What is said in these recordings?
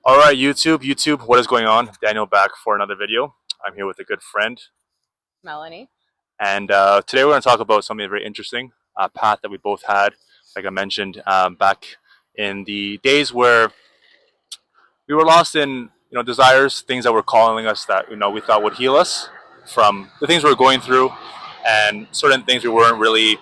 All right, YouTube, what is going on? Daniel back for another video. I'm here with a good friend, Melanie. and today we're going to talk about something very interesting, a path that we both had, like I mentioned, back in the days where we were lost in, desires, things that were calling us that we thought would heal us from the things we were going through, and certain things we weren't really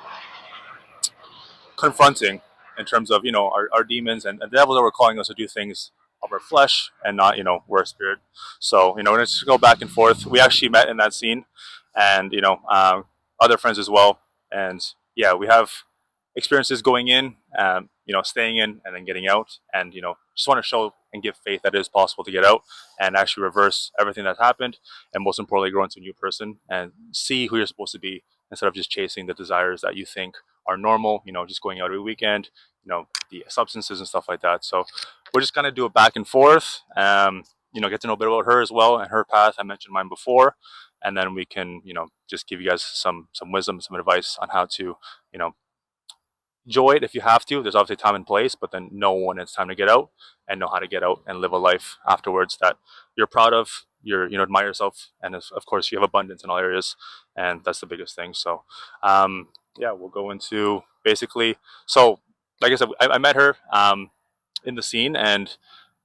confronting in terms of our demons and the devils that were calling us to do things of our flesh and not we're a spirit. So let's just go back and forth. We actually met in that scene, and other friends as well. And yeah, we have experiences going in, staying in and then getting out, and just want to show and give faith that it is possible to get out and actually reverse everything that's happened, and most importantly grow into a new person and see who you're supposed to be instead of just chasing the desires that you think are normal, just going out every weekend, the substances and stuff like that. So we're just gonna do a back and forth, get to know a bit about her as well and her path. I mentioned mine before, and then we can, just give you guys some wisdom, some advice on how to, you know, enjoy it if you have to. There's obviously time and place, but then know when it's time to get out and know how to get out and live a life afterwards that you're proud of. Admire yourself, and of course you have abundance in all areas, and that's the biggest thing. So, yeah, we'll go into basically. So, like I said, I met her in the scene, and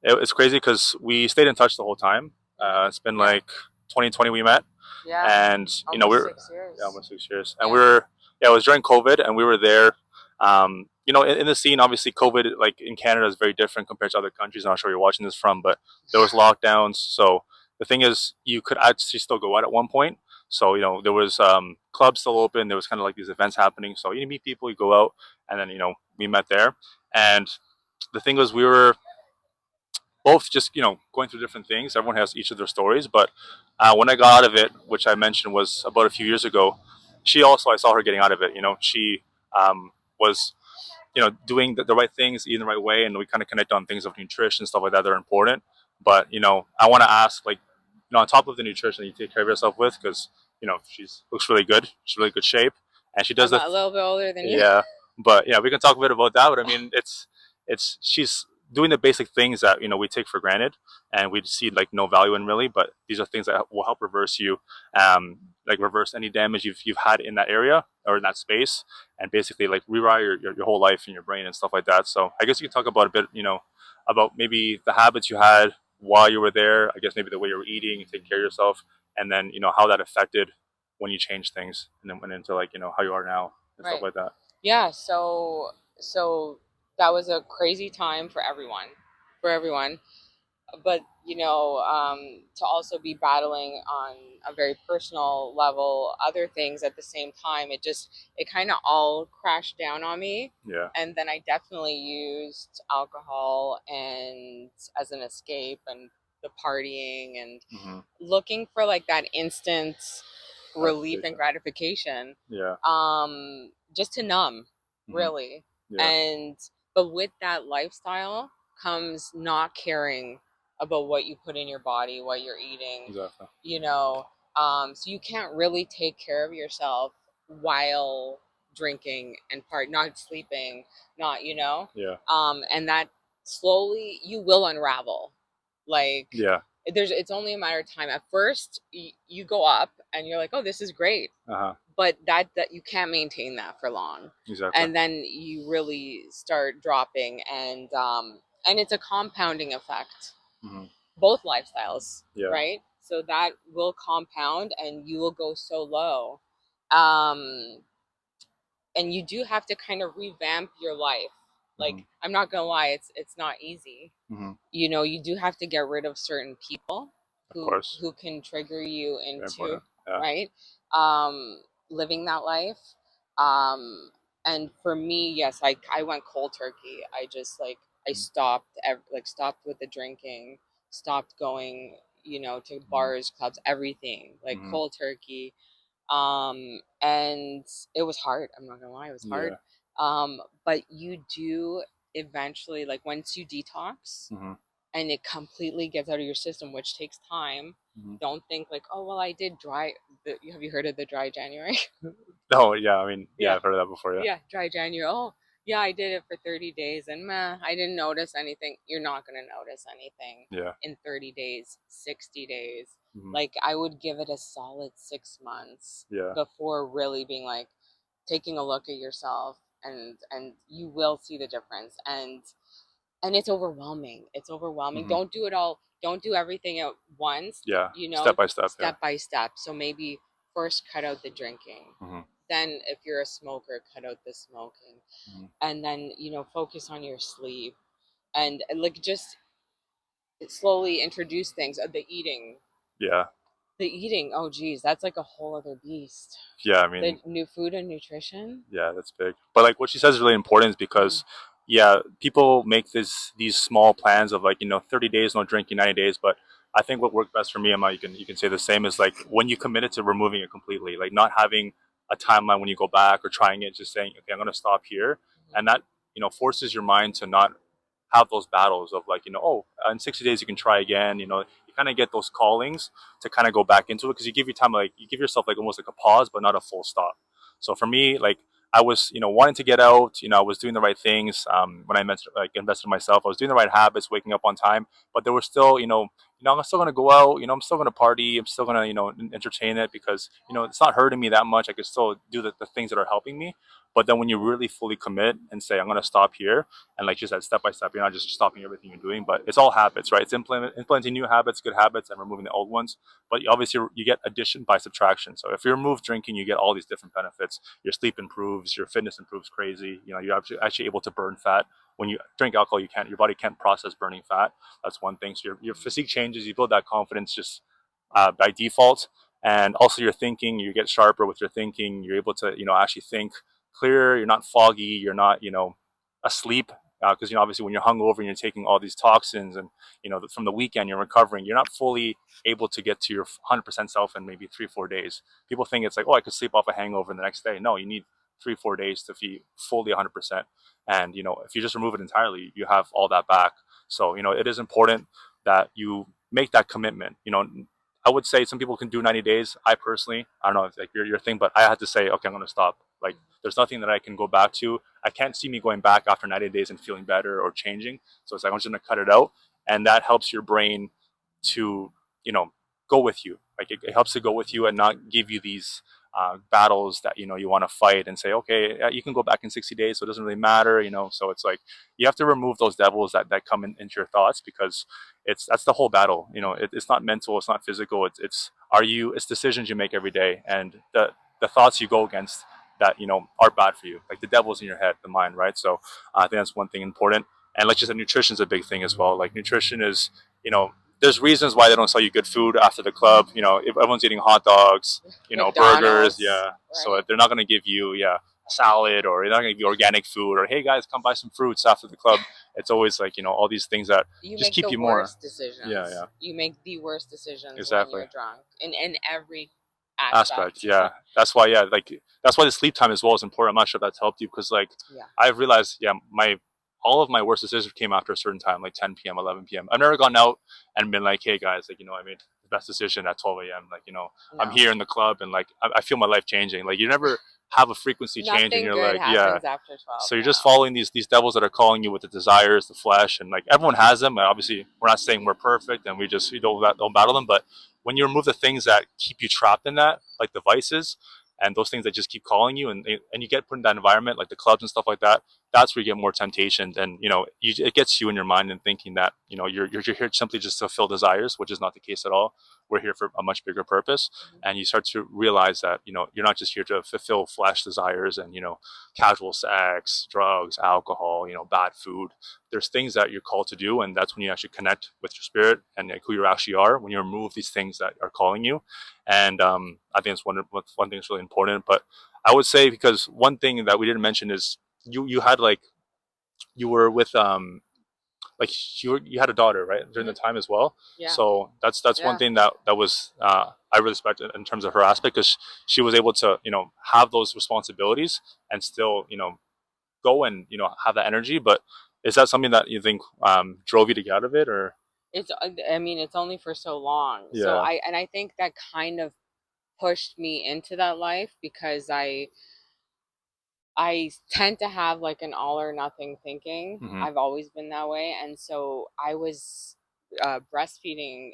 it's crazy because we stayed in touch the whole time. It's been Yeah. like 2020 we met, Yeah. and Almost we're 6 years. yeah, almost 6 years, and Yeah. we were yeah, it was during COVID, and we were there. In the scene, obviously, COVID, like in Canada, is very different compared to other countries. I'm not sure where you're watching this from, but there was lockdowns. So the thing is, you could actually still go out at one point. So there was clubs still open. There was kind of like these events happening. So you meet people, you go out, and then we met there. And the thing was, we were both just going through different things. Everyone has each of their stories, but when I got out of it, which I mentioned was about a few years ago, she also, I saw her getting out of it. She was doing the right things, eating the right way, and we kind of connect on things of nutrition, stuff like that that are important. But I want to ask, like, on top of the nutrition that you take care of yourself with, because she's looks really good, she's really good shape, and she does I'm the a little bit older than you. yeah. But yeah, we can talk a bit about that. But I mean, it's she's doing the basic things that we take for granted, and we see like no value in really. But these are things that will help reverse you, like reverse any damage you've had in that area or in that space, and basically like rewrite your whole life and your brain and stuff like that. So I guess you can talk about a bit, about maybe the habits you had while you were there. I guess maybe the way you were eating and taking care of yourself, and then how that affected when you changed things, and then went into like how you are now and stuff Right. like that. Yeah. So that was a crazy time for everyone, for everyone. But to also be battling on a very personal level, other things at the same time, it kind of all crashed down on me. Yeah. And then I definitely used alcohol and as an escape and the partying and Hmm. looking for like that instant relief and Gratification. gratification, Yeah. just to numb, Hmm. really. Yeah. And but with that lifestyle comes not caring about what you put in your body, what you're eating, Exactly. you know. So you can't really take care of yourself while drinking and not sleeping, not Yeah. and that slowly you will unravel. Like Yeah. it's only a matter of time. At first, you go up and you're like, oh, this is great, Uh huh. but that you can't maintain that for long, Exactly. and then you really start dropping, and it's a compounding effect. Hmm. Both lifestyles, Yeah. right? So that will compound, and you will go so low. Um, and you do have to kind of revamp your life. Like, Hmm. I'm not gonna lie, it's not easy. Hmm. You do have to get rid of certain people Of course. who can trigger you Very into, important. Yeah. right, living that life. um and for me, yes, I went cold turkey. I just like I stopped like stopped with the drinking, stopped going, to Hmm. bars, clubs, everything, like Hmm. cold turkey. And it was hard, I'm not gonna lie, it was hard. Yeah. But you do eventually, like, once you detox Hmm. and it completely gets out of your system, which takes time. Hmm. Don't think like, oh well, I did have you heard of the dry January? Oh yeah. I mean, yeah, Yeah. I've heard of that before. Yeah. Yeah, dry January. Oh, Yeah, I did it for 30 days and meh, I didn't notice anything. You're not going to notice anything Yeah. in 30 days, 60 days. Hmm. Like, I would give it a solid 6 months Yeah. before really being like, taking a look at yourself, and you will see the difference. And it's overwhelming. It's overwhelming. Hmm. Don't do it all. Don't do everything at once. Yeah. You know, Step by step. Yeah. step by step. So maybe first cut out the drinking. Hmm. Then, if you're a smoker, cut out the smoking, Hmm. and then focus on your sleep, and like just slowly introduce things. The eating, Yeah. the eating. Oh, geez, that's like a whole other beast. Yeah. I The mean, new food and nutrition. yeah, that's big. But like what she says is really important is Mm. because yeah, people make these small plans of like, 30 days no drinking, 90 days, but I think what worked best for me, Emma, you can say the same, is like when you committed to removing it completely, like not having a timeline when you go back or trying it, just saying, okay, I'm gonna stop here. And that, forces your mind to not have those battles of like, oh, in 60 days you can try again, you kind of get those callings to kind of go back into it because you give your time, like you give yourself like almost like a pause but not a full stop. So for me, like I was, wanting to get out. I was doing the right things. When I mentioned, like, invested in myself, I was doing the right habits, waking up on time. But there were still, I'm still gonna go out. I'm still gonna party. I'm still gonna, entertain it because, it's not hurting me that much. I can still do the things that are helping me. But then when you really fully commit and say, I'm gonna stop here, and like you said, step by step, you're not just stopping everything you're doing, but it's all habits, right? It's implementing new habits, good habits, and removing the old ones. But obviously, you get addition by subtraction. So if you remove drinking, you get all these different benefits. Your sleep improves, your fitness improves crazy. You're actually able to burn fat. When you drink alcohol, your body can't process burning fat. That's one thing. So your physique changes. You build that confidence just by default, and also your thinking. You get sharper with your thinking. You're able to actually think clearer. You're not foggy. You're not asleep because obviously when you're hungover and you're taking all these toxins and from the weekend you're recovering, you're not fully able to get to your 100% self in maybe 3-4 days. People think it's like, oh, I could sleep off a hangover the next day. No, you need 3-4 days to be fully 100%. And if you just remove it entirely, you have all that back. So it is important that you make that commitment. I would say some people can do 90 days. I personally, I don't know if like your thing, but I had to say, okay, I'm going to stop. Like, there's nothing that I can go back to. I can't see me going back after 90 days and feeling better or changing. So it's like, I'm just going to cut it out. And that helps your brain to, go with you. Like, it helps to go with you and not give you these battles that, you want to fight and say, okay, you can go back in 60 days. So it doesn't really matter, So it's like, you have to remove those devils that come into your thoughts because that's the whole battle. It's not mental, it's not physical. It's decisions you make every day, and the thoughts you go against that are bad for you. Like the devil's in your head, the mind, right? So I think that's one thing important. And like you said, nutrition is a big thing as well. Like nutrition is, there's reasons why they don't sell you good food after the club. If everyone's eating hot dogs, burgers, McDonald's, yeah. So right? they're not going to give you, yeah, salad, or they're not going to give you organic food, or hey guys, come buy some fruits after the club. It's always like all these things that You just make keep the you more. worst Yeah, decisions. yeah, You make the worst decisions when exactly. you're drunk in every Aspect, aspect. yeah. That's why, yeah, like that's why the sleep time as well is important. I'm not sure if that's helped you because like Yeah. I've realized, yeah, my all of my worst decisions came after a certain time, like 10 p.m., 11 p.m. I've never gone out and been like, hey guys, like I made the best decision at 12 a.m. Like I'm No. here in the club and like I feel my life changing. Like you never have a frequency change and Nothing you're good like, yeah. happens after 12. So you're just No. following these devils that are calling you with the desires, the flesh, and like everyone has them. And obviously, we're not saying we're perfect and we don't battle them. But when you remove the things that keep you trapped in that, like the vices and those things that just keep calling you, and you get put in that environment, like the clubs and stuff like that, that's where you get more temptation. Then it gets you in your mind and thinking that you're here simply just to fulfill desires, which is not the case at all. We're here for a much bigger purpose, Mhm. and you start to realize that you're not just here to fulfill flesh desires and casual sex, drugs, alcohol, bad food. There's things that you're called to do, and that's when you actually connect with your spirit and like, who you actually are. When you remove these things that are calling you, and I think it's one thing that's really important. But I would say because one thing that we didn't mention is you had like you were with like you had a daughter right during the Mhm. time as well. Yeah. So that's one Yeah. thing that was I really respect in terms of her aspect because she was able to have those responsibilities and still go and have that energy. But is that something that you think drove you to get out of it, or It's I mean, it's only for so long. So yeah, I think that kind of pushed me into that life because I tend to have like an all or nothing thinking. Hmm. I've always been that way, and so I was breastfeeding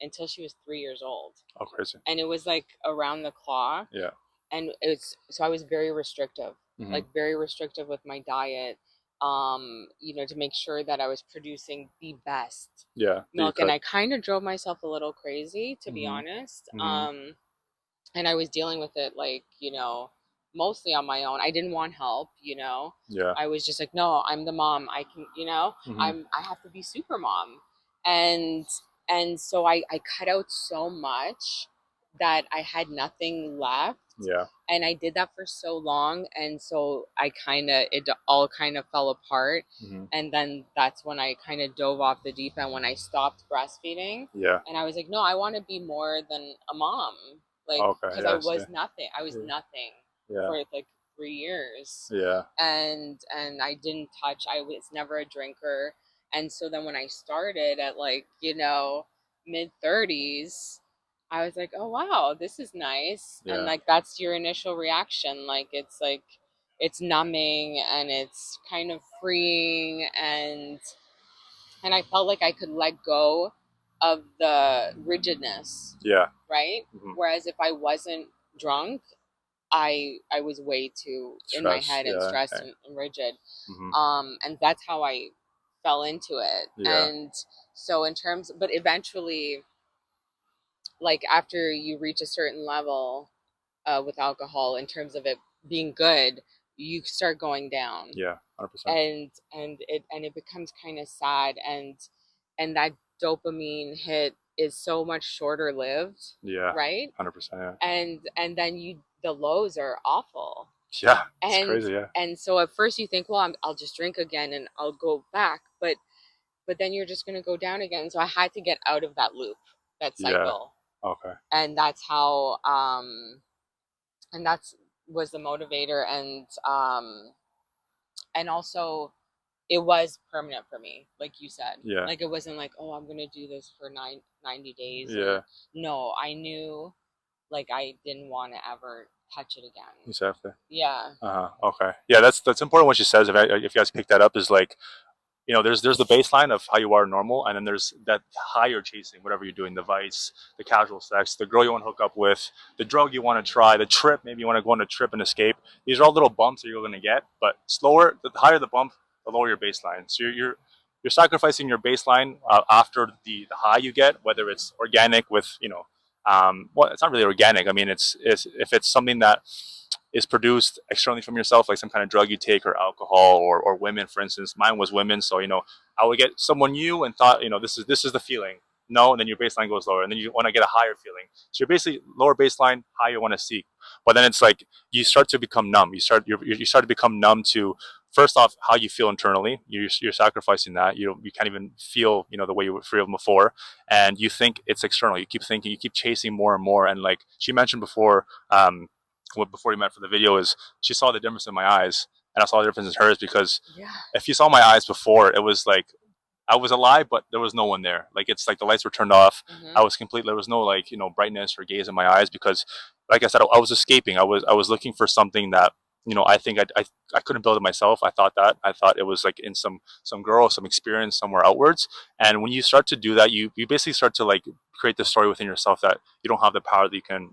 until she was 3 years old, Oh, crazy. and it was like around the clock, Yeah. and it's so I was very restrictive, Hmm. like very restrictive with my diet, to make sure that I was producing the best Yeah. That you milk, and could. I kind of drove myself a little crazy, to be Hmm. honest. Hmm. And I was dealing with it like, mostly on my own. I didn't want help, Yeah. I was just like, no, I'm the mom. I can, Hmm. I have to be super mom. And and so I cut out so much that I had nothing left. Yeah. And I did that for so long, and so it all kind of fell apart. Hmm. And then that's when I kind of dove off the deep end when I stopped breastfeeding. Yeah. And I was like, no, I want to be more than a mom, like, Okay. because Yeah. I I see. was nothing. I was Yeah. nothing Yeah. for like 3 years, Yeah. and I didn't touch. I was never a drinker, and so then when I started at like mid 30s, I was like, oh wow, this is nice, and Yeah. like that's your initial reaction. Like it's numbing and it's kind of freeing, and I felt like I could let go of the rigidness, Yeah. right? Hmm. Whereas if I wasn't drunk, I was way too in my Stress. head and Yeah. stressed Okay. and rigid. Hmm. And that's how I fell into it. Yeah. And so but eventually, like after you reach a certain level with alcohol, in terms of it being good, you start going down, Yeah. 100%. and it becomes kind of sad, and that dopamine hit is so much shorter lived, Yeah. right? 100%. Yeah. And then the lows are awful, Yeah. It's and crazy. Yeah. so at first you think, well, I'll just drink again and I'll go back, but then you're just going to go down again. So I had to get out of that loop, that Yeah. cycle, Okay. and that's how and that's was the motivator, and also it was permanent for me, like you said. Yeah. Like it wasn't like, oh, I'm going to do this for 90 days, and Yeah. no, I knew like I didn't want to ever touch it again. Exactly. Yeah. Okay. Yeah. That's important. What she says. If you guys pick that up, is like, there's the baseline of how you are normal, and then there's that high you're chasing, whatever you're doing, the vice, the casual sex, the girl you want to hook up with, the drug you want to try, the trip, maybe you want to go on a trip and escape. These are all little bumps that you're going to get, but slower, the higher the bump, the lower your baseline. So you're sacrificing your baseline after the high you get, whether it's organic with, well, it's not really organic. I mean, it's if it's something that is produced externally from yourself, like some kind of drug you take or alcohol or women, for instance. Mine was women, so I would get someone new and thought, this is the feeling. No, and then your baseline goes lower, and then you want to get a higher feeling. So you're basically lower baseline, higher you want to seek. But then it's like you start to become numb. You start to become numb to, first off, how you feel internally. You're sacrificing that. You can't even feel the way you would feel before, and you think it's external. You keep thinking, you keep chasing more and more. And like she mentioned before, before we met for the video, is she saw the difference in my eyes, and I saw the difference in hers, because Yeah. if you saw my eyes before, it was like I was alive, but there was no one there. Like it's like the lights were turned off. Mm-hmm. I was completely, there was no like brightness or gaze in my eyes, because, like I said, I was escaping. I was looking for something that I think I couldn't build it myself. I thought it was like in some girl, some experience somewhere outwards. And when you start to do that, you basically start to like create this story within yourself that you don't have the power that you can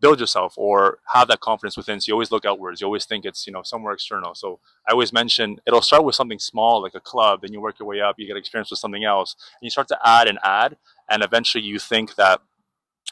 build yourself or have that confidence within. So you always look outwards. You always think it's somewhere external. So I always mention it'll start with something small like a club, then you work your way up, you get experience with something else, and you start to add, and eventually you think that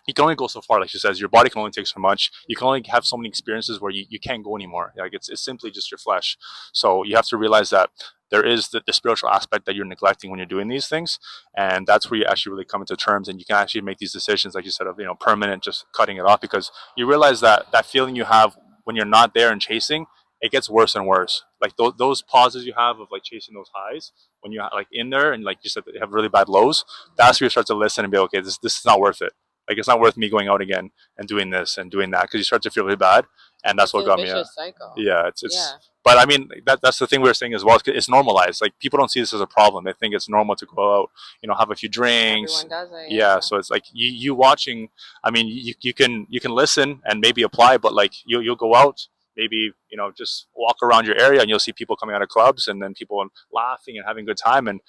you can only go so far. Like she says, your body can only take so much. You can only have so many experiences where you can't go anymore. Like it's simply just your flesh. So you have to realize that there is the spiritual aspect that you're neglecting when you're doing these things. And that's where you actually really come into terms, and you can actually make these decisions, like you said, of, permanent, just cutting it off, because you realize that that feeling you have when you're not there and chasing, it gets worse and worse. Like those pauses you have of like chasing those highs, when you're like in there and like you said, you have really bad lows, that's where you start to listen and be, okay, this is not worth it. Like it's not worth me going out again and doing this and doing that, because you start to feel really bad, and that's It's what a got me. vicious cycle. Yeah, it's. Yeah. But I mean, that's the thing we were saying as well. It's normalized. Like people don't see this as a problem. They think it's normal to go out, have a few drinks. Everyone does it. Yeah, so it's like you watching. I mean, you can listen and maybe apply, but like you'll go out. maybe just walk around your area and you'll see people coming out of clubs and then people laughing and having a good time, and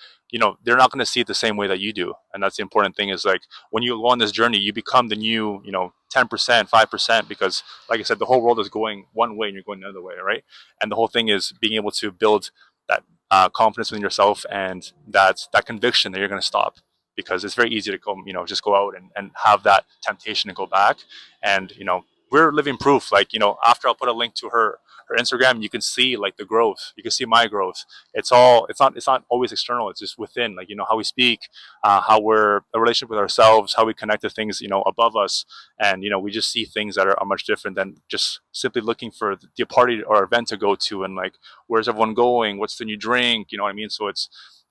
they're not going to see it the same way that you do. And that's the important thing, is like when you go on this journey, you become the new 10%, 5%, because like I said, the whole world is going one way and you're going the other way, right? And the whole thing is being able to build that confidence within yourself, and that conviction that you're going to stop, because it's very easy to go just go out and have that temptation to go back. And we're living proof. Like after I'll put a link to her Instagram, you can see like the growth. You can see my growth. It's not always external. It's just within, like how we speak, how we're a relationship with ourselves, how we connect to things above us. And we just see things that are much different than just simply looking for the party or event to go to, and like where's everyone going, what's the new drink, you know what I mean? So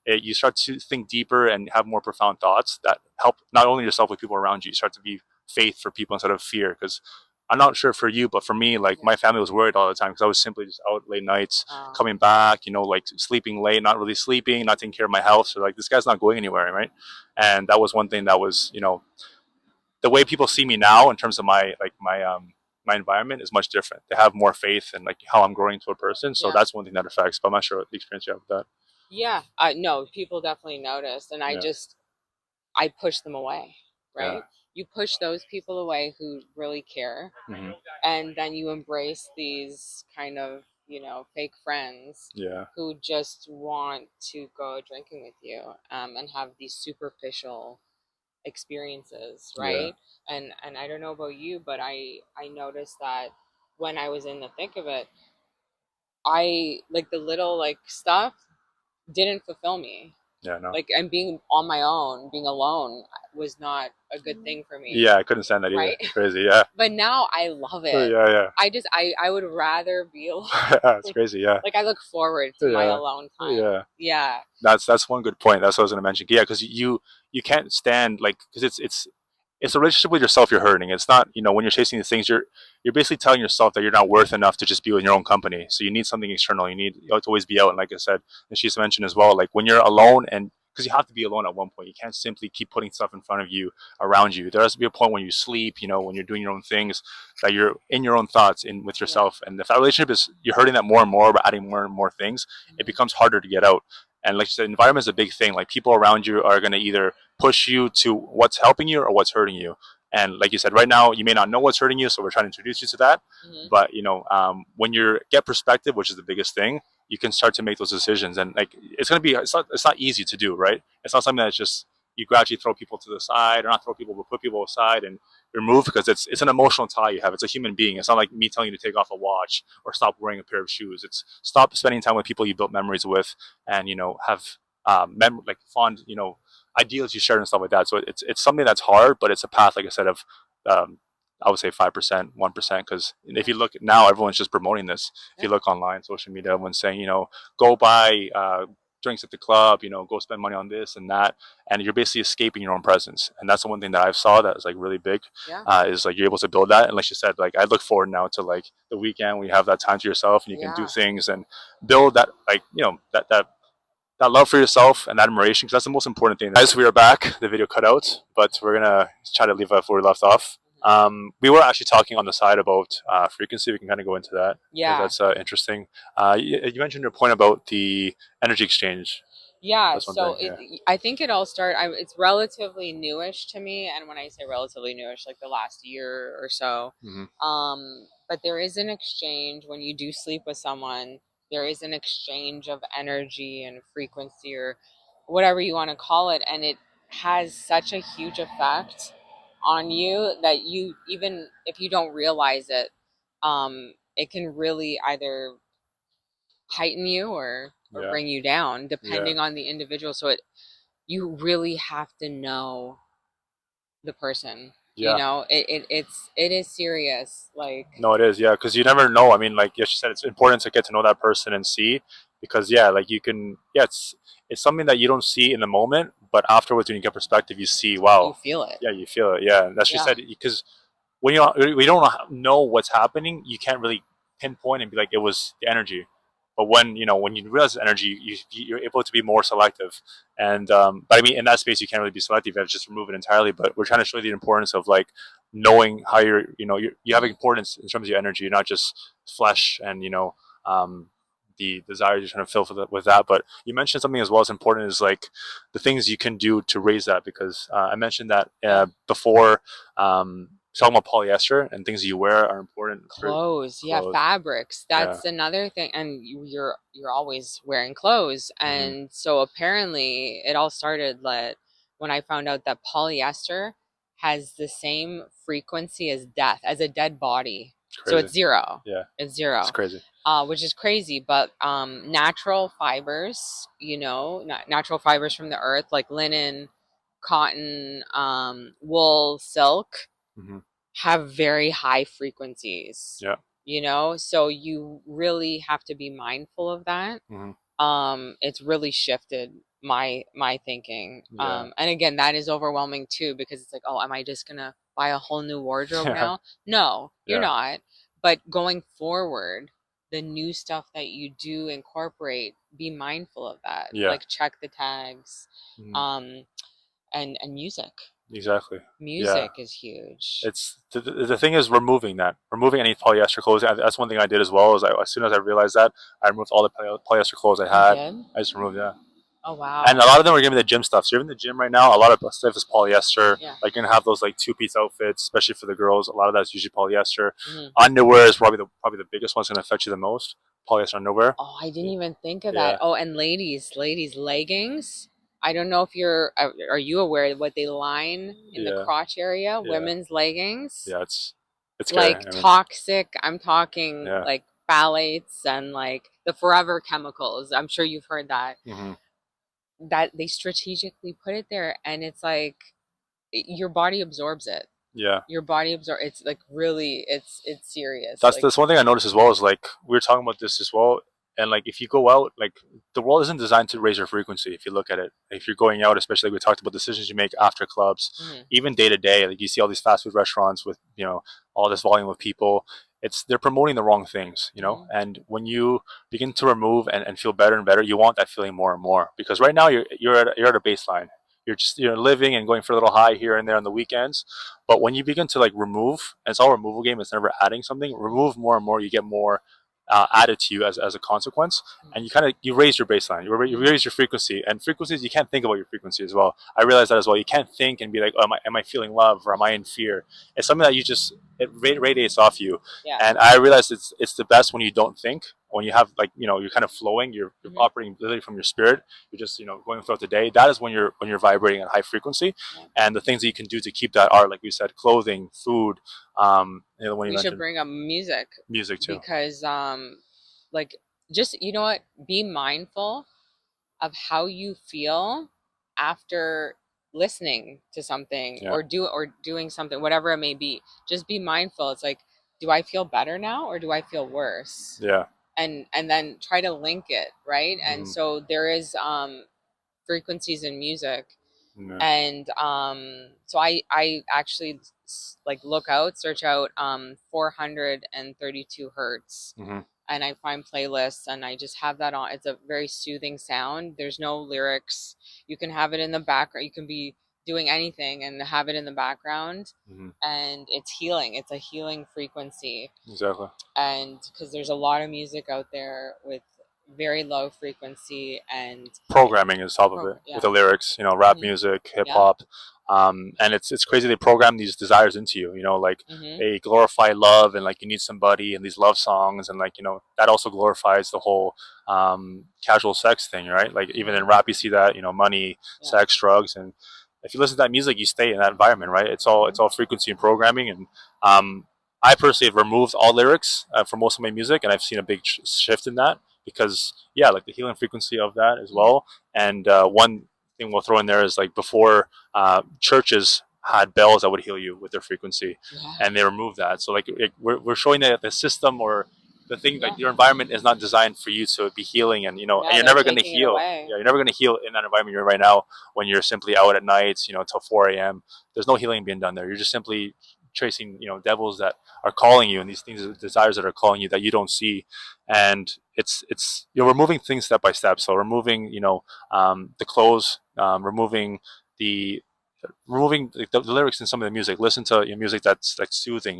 you start to think deeper and have more profound thoughts that help not only yourself, but people around you. You start to be faith for people instead of fear. Because I'm not sure for you, but for me, like my family was worried all the time because I was simply just out late nights, coming back, like sleeping late, not really sleeping, not taking care of my health. So like this guy's not going anywhere, right? And that was one thing that was, the way people see me now in terms of my environment is much different. They have more faith in like how I'm growing to a person. So that's one thing that affects. But I'm not sure what the experience you have with that. Yeah, no, people definitely notice, and I push them away, right? Yeah. You push those people away who really care, Hmm. and then you embrace these kind of fake friends Yeah. who just want to go drinking with you, and have these superficial experiences, Yeah. right? And I don't know about you, but I noticed that when I was in the thick of it, I like the little like stuff didn't fulfill me. Yeah. No. Like, and being on my own, being alone was not a good thing for me. Yeah, I couldn't stand that either. Right? Crazy. Yeah. But now I love Yeah. it. Yeah. I would rather be alone. It's crazy. Yeah. Like, I look forward to my Yeah. alone time. Yeah. Yeah. That's one good point. That's what I was going to mention. Yeah, because you can't stand, like, because it's a relationship with yourself you're hurting. It's not, when you're chasing these things, you're basically telling yourself that you're not worth enough to just be in your own company. So you need something external. You have to always be out. And like I said, and she's mentioned as well, like when you're alone, and because you have to be alone at one point, you can't simply keep putting stuff in front of you, around you. There has to be a point when you sleep, when you're doing your own things, that you're in your own thoughts, in with yourself. And if that relationship is, you're hurting that more and more, but adding more and more things, it becomes harder to get out. And like you said, environment is a big thing. Like people around you are going to either push you to what's helping you or what's hurting you. And like you said, right now you may not know what's hurting you, so we're trying to introduce you to that. But when you get perspective, which is the biggest thing, you can start to make those decisions. And like it's not easy to do, right? It's not something that's just you gradually throw people to the side, or not throw people, but put people aside and remove, because it's an emotional tie you have. It's a human being. It's not like me telling you to take off a watch or stop wearing a pair of shoes. It's stop spending time with people you built memories with, and have like fond ideals you share and stuff like that. So it's something that's hard, but it's a path, like I said, of I would say 5%, 1%. Because if you look now, everyone's just promoting this. If you look online, social media, everyone's saying, go buy drinks at the club, go spend money on this and that, and you're basically escaping your own presence. And that's the one thing that I've saw that is like really big. Is like you're able to build that. And like you said, like I look forward now to like the weekend when you have that time to yourself and you can do things and build that, like that love for yourself and that admiration, because that's the most important thing. As we are back, the video cut out, but we're gonna try to leave off where we left off. We were actually talking on the side about frequency. We can kind of go into that. Yeah. That's interesting. You mentioned your point about the energy exchange. Yeah, so I think it all started. It's relatively newish to me, and when I say relatively newish, like the last year or so. But there is an exchange when you do sleep with someone. There is an exchange of energy and frequency, or whatever you want to call it, and it has such a huge effect on you that you, even if you don't realize it, it can really either heighten you or bring you down, depending on the individual. So you really have to know the person. It is serious. Like, no, it is, yeah, because you never know. I mean, like she said, it's important to get to know that person and see, because like you can, it's something that you don't see in the moment, but afterwards when you get perspective, you see, wow, you feel it. Yeah, you feel it. Yeah, and that's she said, because when we don't know what's happening, you can't really pinpoint and be like, it was the energy. But when when you realize energy, you're able to be more selective. And but I mean, in that space, you can't really be selective. You have to just remove it entirely. But we're trying to show you the importance of like knowing how you have importance in terms of your energy, not just flesh and the desires you're trying to fill with that. But you mentioned something as well as important is like the things you can do to raise that, because I mentioned that before. Talking about polyester and things you wear are important. Clothes, yeah, Clothes. fabrics. Yeah. That's another thing. And you're always wearing clothes. And so apparently it all started like when I found out that polyester has the same frequency as death, as a dead body. So it's zero. Yeah. It's zero. It's crazy. Which is crazy. But natural fibers, natural fibers from the earth, like linen, cotton, wool, silk, have very high frequencies. Yeah. So you really have to be mindful of that. It's really shifted my thinking. Yeah. And again, that is overwhelming too, because it's like, oh, am I just gonna buy a whole new wardrobe Yeah. now? No, you're Yeah. not. But going forward, the new stuff that you do incorporate, be mindful of that. Yeah. Like check the tags. And music. Exactly. Music is huge. It's the thing is removing any polyester clothes. That's one thing I did as well. Is as soon as I realized that, I removed all the polyester clothes I had. I just removed Oh wow. And a lot of them were giving me the gym stuff. So you're in the gym right now, a lot of stuff is polyester. Yeah. Like you're gonna have those like 2-piece outfits, especially for the girls. A lot of that's usually polyester. Underwear is probably the biggest one's gonna affect you the most. Polyester underwear. Oh, I didn't even think of that. Oh, and ladies, leggings. I don't know if are you aware of what they line in the crotch area? Women's leggings. Yeah, it's like toxic. I'm talking like phthalates and like the forever chemicals. I'm sure you've heard that. That they strategically put it there, and it's like your body absorbs it. Yeah. Your body absorbs. It's like really, it's serious. That's one thing I noticed as well. Is like we were talking about this as well. And like if you go out, like the world isn't designed to raise your frequency. If you look at it, if you're going out, especially like we talked about decisions you make after clubs, even day to day, like you see all these fast food restaurants with all this volume of people. They're promoting the wrong things, And when you begin to remove and feel better and better, you want that feeling more and more, because right now you're at a baseline. You're living and going for a little high here and there on the weekends. But when you begin to like remove, and it's all a removal game, it's never adding something. Remove more and more, you get more added to you as a consequence, and you raise your baseline, you raise your frequency. And frequencies, you can't think about your frequency as well. I realize that as well. You can't think and be like, oh, am I feeling love, or am I in fear? It's something that it radiates off you. And I realize it's the best when you don't think, when you have you're kind of flowing, you're operating literally from your spirit. You're just going throughout the day. That is when you're vibrating at high frequency. And the things that you can do to keep that are, like we said, clothing, food. We should bring up music too, because like just be mindful of how you feel after listening to something or doing something, whatever it may be. Just be mindful. It's like, do I feel better now or do I feel worse? And then try to link it, right? And so there is frequencies in music. And so I actually search out 432 hertz, and I find playlists, and I just have that on. It's a very soothing sound. There's no lyrics. You can have it in the background. You can be doing anything and have it in the background, and it's healing. It's a healing frequency. Exactly. And because there's a lot of music out there with very low frequency and programming is top of it with the lyrics, rap music, hip hop. And it's crazy. They program these desires into you, like they glorify love, and like you need somebody, and these love songs, and like, that also glorifies the whole casual sex thing, right? Like even in rap, you see that, money, sex, drugs. And if you listen to that music, you stay in that environment, right? It's all frequency and programming. And I personally have removed all lyrics for most of my music, and I've seen a big shift in that. Because like the healing frequency of that as well. And one thing we'll throw in there is like before churches had bells that would heal you with their frequency, and they removed that. So like we're showing that the system or the thing, like your environment is not designed for you to be healing, and and you're never going to heal. You're never going to heal in that environment you're in right now when you're simply out at nights, till 4 a.m. There's no healing being done there. You're just simply chasing devils that are calling you, and these things, desires that are calling you that you don't see. And it's removing things step by step. So removing the clothes, removing the the lyrics in some of the music. Listen to music that's like soothing.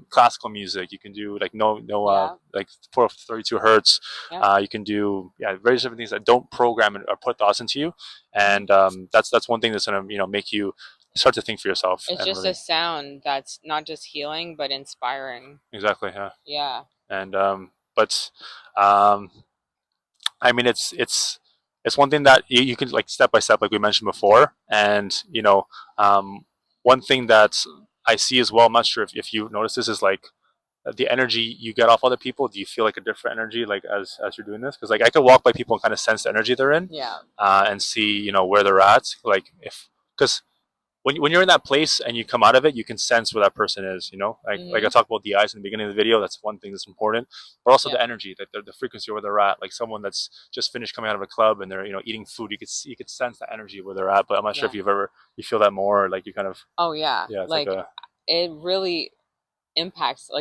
Classical music. You can do like Yeah. like 432 hertz. Yeah. You can do various different things that don't program or put thoughts into you. Mhm. And that's one thing that's gonna make you start to think for yourself It's and just a really. sound that's not just healing but inspiring. Exactly, yeah. Yeah. And but um, I mean, it's one thing that you can like step by step, like we mentioned before. And um, one thing that I see as well, I'm not sure if you notice this, is like the energy you get off other people. Do you feel like a different energy like as you're doing this? Because like I could walk by people and kind of sense the energy they're in, Yeah. and see where they're at. Like if because when you're in that place and you come out of it, you can sense where that person is. Like I Mhm. talked about the eyes in the beginning of the video. That's one thing that's important, but also Yeah. the energy, that the frequency where they're at. Like someone that's just finished coming out of a club and they're eating food. You could sense the energy where they're at. But I'm not sure if Yeah. you feel that more. Or like you kind of, Oh yeah. yeah. It's like Like a, it really impacts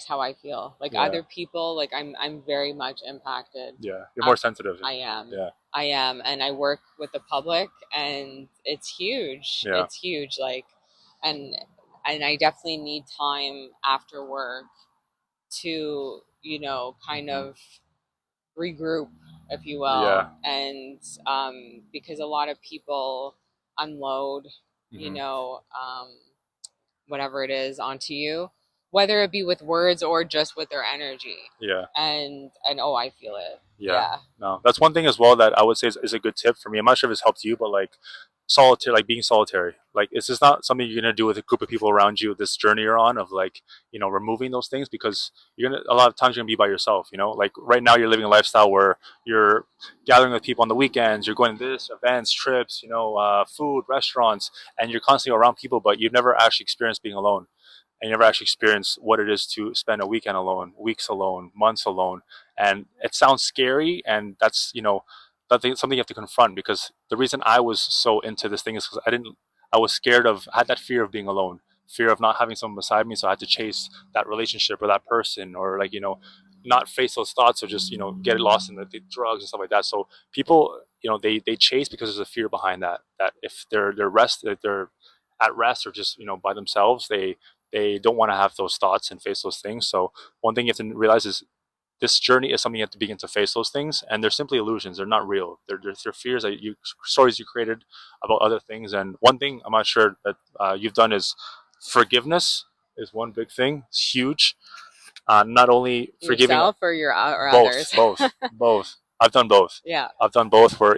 how I feel. Like yeah, other people, like I'm very much impacted. yeah. You're more Um, sensitive. I am. Yeah, I am, and I work with the public, and it's huge. yeah. It's huge. Like, and I definitely need time after work to kind Hmm. of regroup, if you will, Yeah. and because a lot of people unload, you Hmm. know, um, whatever it is onto you, whether it be with words or just with their energy. Yeah. And oh, I feel it. Yeah. Yeah. No, that's one thing as well that I would say is a good tip for me. I'm not sure if it's helped you, but like solitary, like being solitary, like it's just not something you're gonna do with a group of people around you. This journey you're on of like removing those things, because you're gonna a lot of times you're gonna be by yourself. Like right now you're living a lifestyle where you're gathering with people on the weekends. You're going to this events, trips, food, restaurants, and you're constantly around people, but you've never actually experienced being alone. And you never actually experience what it is to spend a weekend alone, weeks alone, months alone. And it sounds scary, and that's that's something you have to confront. Because the reason I was so into this thing is because I was scared of, I had that fear of being alone, fear of not having someone beside me, so I had to chase that relationship or that person, or like not face those thoughts, or just get lost in the drugs and stuff like that. So people, they chase because there's a fear behind that, that if if they're at rest, or just by themselves, they don't want to have those thoughts and face those things. So one thing you have to realize is this journey is something you have to begin to face those things, and they're simply illusions. They're not real. They're fears that stories you created about other things. And one thing I'm not sure that you've done is forgiveness is one big thing. It's huge. Not only forgiving, Yourself or your or both, others. both. I've done both. Yeah. I've done both. Where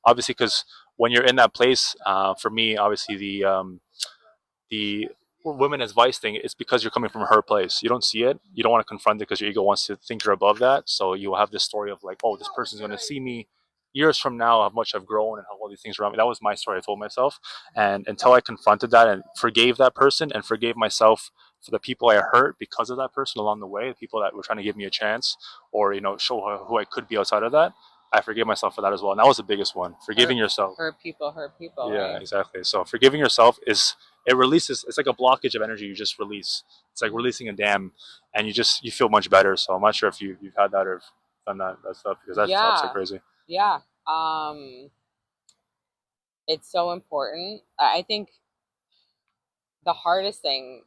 obviously, because when you're in that place, for me, obviously the women as vice thing, it's because you're coming from her place. You don't see it. You don't want to confront it because your ego wants to think you're above that. So you have this story of like, oh, this person's going to see me years from now, how much I've grown and how all these things around me. That was my story I told myself. And until I confronted that and forgave that person and forgave myself for the people I hurt because of that person along the way, the people that were trying to give me a chance, or show who I could be outside of that, I forgave myself for that as well. And that was the biggest one, forgiving hurt yourself. hurt people, Yeah, right? exactly. So forgiving yourself is, it releases. It's like a blockage of energy you just release. It's like releasing a dam, and you feel much better. So I'm not sure if you've had that or done that stuff, because that's absolutely Yeah. crazy. Yeah. It's so important. I think the hardest thing,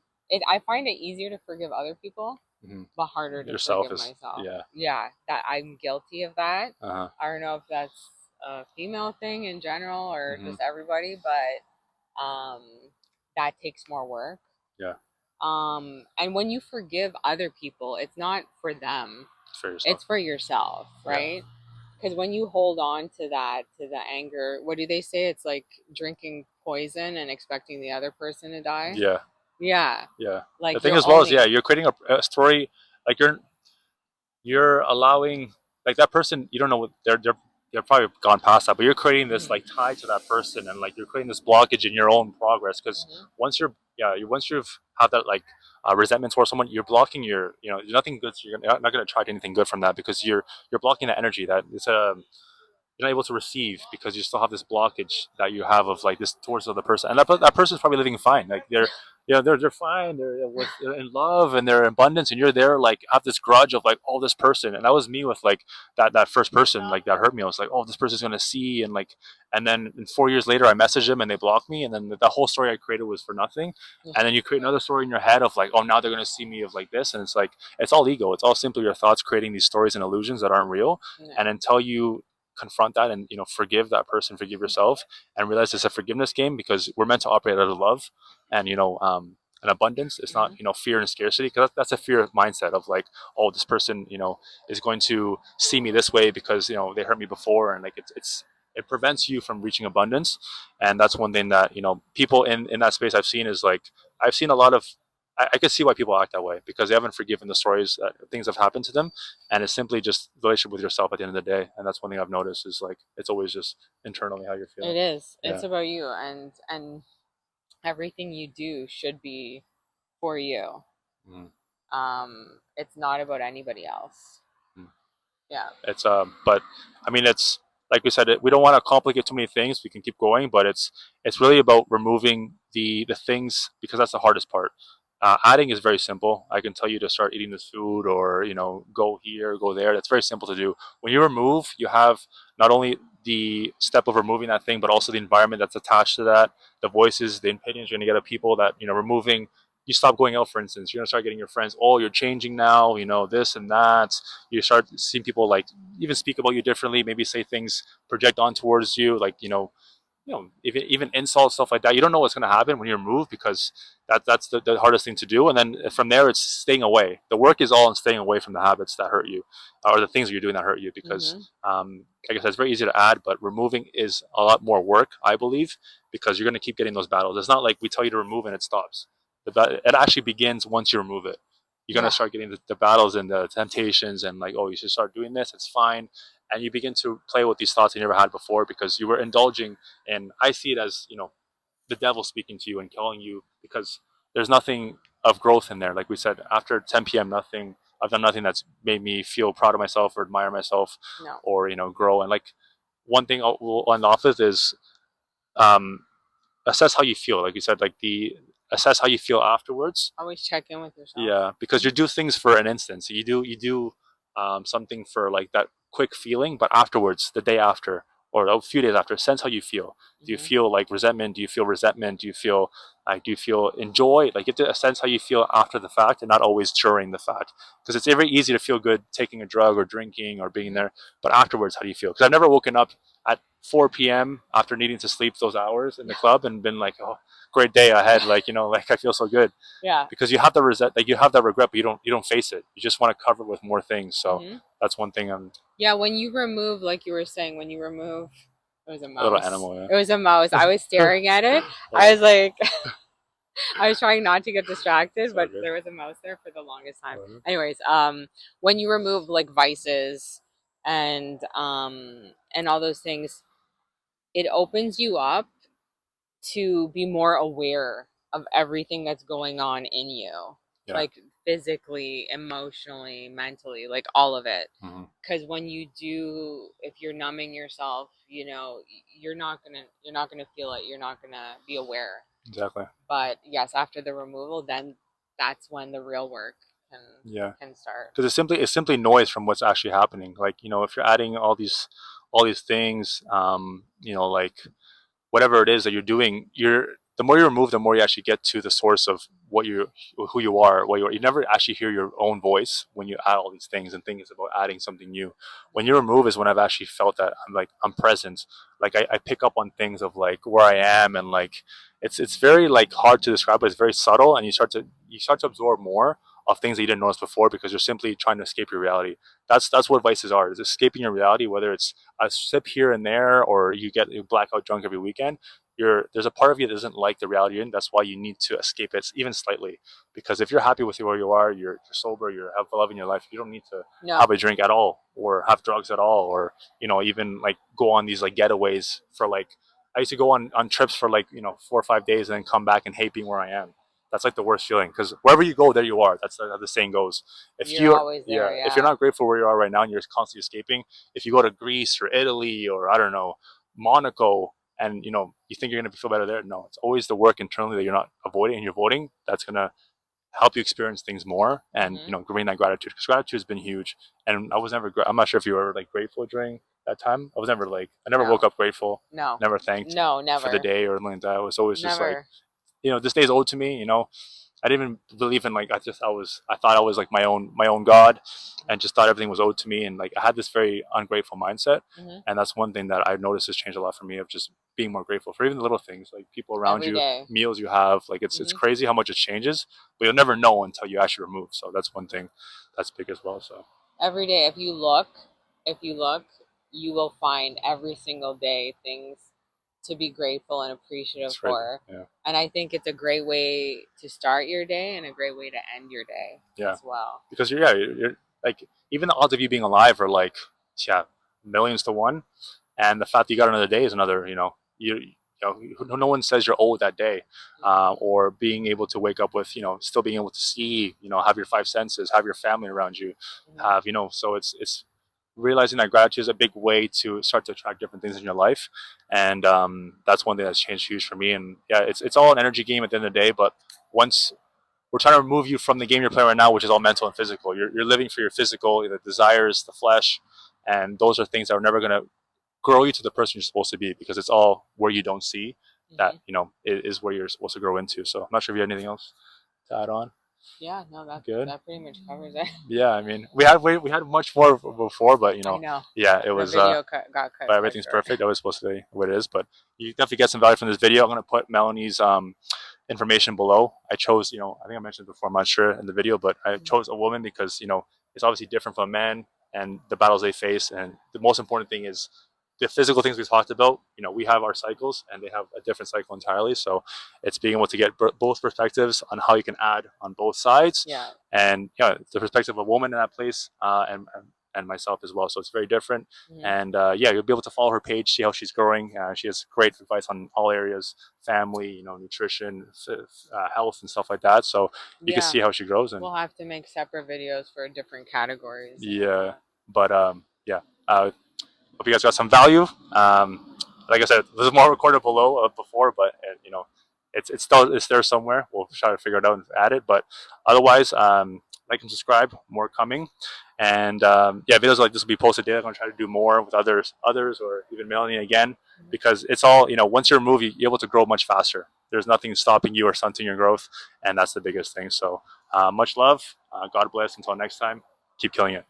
I find it easier to forgive other people, Hmm. but harder to Yourself forgive is, myself. yeah. Yeah, that I'm guilty of that. Uh I don't know if that's a female thing in general or huh. Hmm. just everybody, but that takes more work. Yeah, And when you forgive other people, it's not for them, for yourself. it's for yourself, Yeah, right? Because when you hold on to that, to the anger, what do they say? It's like drinking poison and expecting the other person to die. yeah, Yeah. yeah. The Like thing you're as well is, yeah, owning. you're creating a story. Like you're allowing, like that person, you don't know what they're probably gone past that, but you're creating this Mhm. like tie to that person, and like you're creating this blockage in your own progress. Because Mhm. once you've had that like resentment towards someone, you're blocking your, nothing good. So you're not going to try anything good from that, because you're blocking the energy that it's you're not able to receive, because you still have this blockage that you have of like this towards the other person, and that person's probably living fine. Like they're fine, they're in love and they're in abundance, and you're there like have this grudge of like, oh, this person. And that was me with like that first person like that hurt me. I was like, oh, this person's gonna see, and like, and then 4 years later I messaged them and they blocked me, and then the whole story I created was for nothing. And then you create another story in your head of like, oh, now they're gonna see me of like this, and it's like it's all ego. It's all simply your thoughts creating these stories and illusions that aren't real. Yeah. And until you confront that and forgive that person, forgive yourself, and realize it's a forgiveness game, because we're meant to operate out of love and an abundance. It's not fear and scarcity, because that's a fear mindset of like, oh, this person is going to see me this way because they hurt me before, and like it prevents you from reaching abundance. And that's one thing that people in that space I've seen is like, I've seen a lot of, I can see why people act that way, because they haven't forgiven the stories that things have happened to them, and it's simply just the relationship with yourself at the end of the day. And that's one thing I've noticed is like it's always just internally how you're feeling. It is. Yeah. It's about you, and everything you do should be for you. Mm. It's not about anybody else. Mm. Yeah. It's but I mean, it's like we said, we don't want to complicate too many things. We can keep going, but it's really about removing the things, because that's the hardest part. Adding is very simple. I can tell you to start eating this food, or go here, go there. That's very simple to do. When you remove, you have not only the step of removing that thing, but also the environment that's attached to that, the voices, the opinions you're gonna get of people that removing. You stop going out, for instance. You're gonna start getting your friends. Oh, you're changing now. This and that. You start seeing people like even speak about you differently. Maybe say things, project on towards you, like even insults, stuff like that. You don't know what's going to happen when you're moved, because that's the hardest thing to do. And then from there, it's staying away. The work is all in staying away from the habits that hurt you, or the things that you're doing that hurt you. Because like I said, it's very easy to add, but removing is a lot more work, I believe, because you're going to keep getting those battles. It's not like we tell you to remove and it stops. It actually begins once you remove it. You're going to start getting the battles and the temptations, and like, oh, you should start doing this. It's fine. And you begin to play with these thoughts you never had before, because you were indulging. And I see it as the devil speaking to you and killing you, because there's nothing of growth in there. Like we said, after 10 p.m., nothing. I've done nothing that's made me feel proud of myself or admire myself, or grow. And like one thing we'll end off with is um, assess how you feel. Like you said, like the assess how you feel afterwards. Always check in with yourself. Yeah, because you do things for an instant. So you do something for like that quick feeling, but afterwards, the day after or a few days after, sense how you feel. Do you feel like resentment? Do you feel resentment? Do you feel enjoy? Like you have to sense how you feel after the fact, and not always during the fact, because it's very easy to feel good taking a drug or drinking or being there, but afterwards, how do you feel? Because I've never woken up at 4 p.m. after needing to sleep those hours in the club and been like, oh, great day ahead, like like I feel so good. Yeah. Because you have the like you have that regret, but you don't face it. You just want to cover it with more things. So that's one thing. Yeah, when you remove, like you were saying, when you remove, it was a mouse. A little animal. Yeah. It was a mouse. I was staring at it. I was like, I was trying not to get distracted, but there was a mouse there for the longest time. Anyways, when you remove like vices and all those things, it opens you up to be more aware of everything that's going on in you, like physically, emotionally, mentally, like all of it. Because when you do, if you're numbing yourself, you're not gonna feel it. You're not gonna be aware. Exactly. But yes, after the removal, then that's when the real work can start. Because it's simply noise from what's actually happening. Like if you're adding all these things, like whatever it is that you're doing, the more you remove, the more you actually get to the source of who you are, what you are. You never actually hear your own voice when you add all these things and think it's about adding something new. When you remove is when I've actually felt that I'm present. Like I pick up on things of like where I am, and like it's very like hard to describe, but it's very subtle, and you start to absorb more of things that you didn't notice before, because you're simply trying to escape your reality. That's what vices are. Is escaping your reality, whether it's a sip here and there, or you blackout drunk every weekend. There's a part of you that doesn't like the reality you're in. That's why you need to escape it, even slightly. Because if you're happy with where you are, you're sober, you have love in your life, you don't need to have a drink at all, or have drugs at all, or even like go on these like getaways for like. I used to go on trips for like 4 or 5 days and then come back and hate being where I am. That's like the worst feeling, because wherever you go, there you are. That's how the saying goes. If you're always there, if you're not grateful where you are right now and you're constantly escaping, if you go to Greece or Italy or I don't know, Monaco, and you think you're going to feel better there. No, it's always the work internally that you're not avoiding and you're voting that's going to help you experience things more, and Mhm. bring that gratitude, because gratitude has been huge. And I was never I'm not sure if you were like grateful during that time. I was never like, I never woke No. up grateful, No. never thanked No, for the never. day or anything like that. I was always just like, Never. this day is owed to me. I didn't even believe in, like, I thought I was like my own god, and just thought everything was owed to me, and like I had this very ungrateful mindset. Mhm. And that's one thing that I've noticed has changed a lot for me, of just being more grateful for even the little things, like people around Every you, day. meals you have. Like it's Mhm. crazy how much it changes, but you'll never know until you actually remove. So that's one thing that's big as well. So Every day, if you look, you will find every single day things to be grateful and appreciative it's crazy. for. Yeah. And I think it's a great way to start your day and a great way to end your day Yeah. as well. Because you're like, even the odds of you being alive are like, yeah, millions to one, and the fact that you got another day is another. No one says you're old that day, or being able to wake up with, still being able to see, have your five senses, have your family around you, Mhm. have, so it's realizing that gratitude is a big way to start to attract different things in your life. And that's one thing that's changed huge for me. And yeah, it's all an energy game at the end of the day. But once we're trying to remove you from the game you're playing right now, which is all mental and physical. You're living for your physical, the desires, the flesh, and those are things that are never going to grow you to the person you're supposed to be, because it's all where you don't see that, Mhm. is where you're supposed to grow into. So I'm not sure if you have anything else to add on. Yeah, no, Good. that pretty much covers it. Yeah, I mean, we had much more before, but I know. yeah, it The was video got cut but quite everything's short. perfect. That was supposed to be what it is. But you definitely get some value from this video. I'm gonna put Melanie's information below. I chose, I think I mentioned before, I'm not sure in the video, but I chose a woman because, it's obviously different from men and the battles they face. And the most important thing is the physical things we talked about. We have our cycles and they have a different cycle entirely. So it's being able to get both perspectives on how you can add on both sides. Yeah. And the perspective of a woman in that place, and myself as well. So it's very different. Mhm. And yeah, you'll be able to follow her page, see how she's growing. She has great advice on all areas: family, nutrition, health, and stuff like that. So you can Yeah. see how she grows. And We'll have to make separate videos for different categories. yeah, but yeah, hope you guys got some value. Like I said, there's more recorded below of before, but it's there somewhere. We'll try to figure it out and add it. But otherwise, like and subscribe. More coming. And yeah, videos like this will be posted daily. I'm gonna try to do more with others, or even Melanie again, because it's all, once you're moving, you're able to grow much faster. There's nothing stopping you or stunting your growth, and that's the biggest thing. So much love. God bless. Until next time, keep killing it.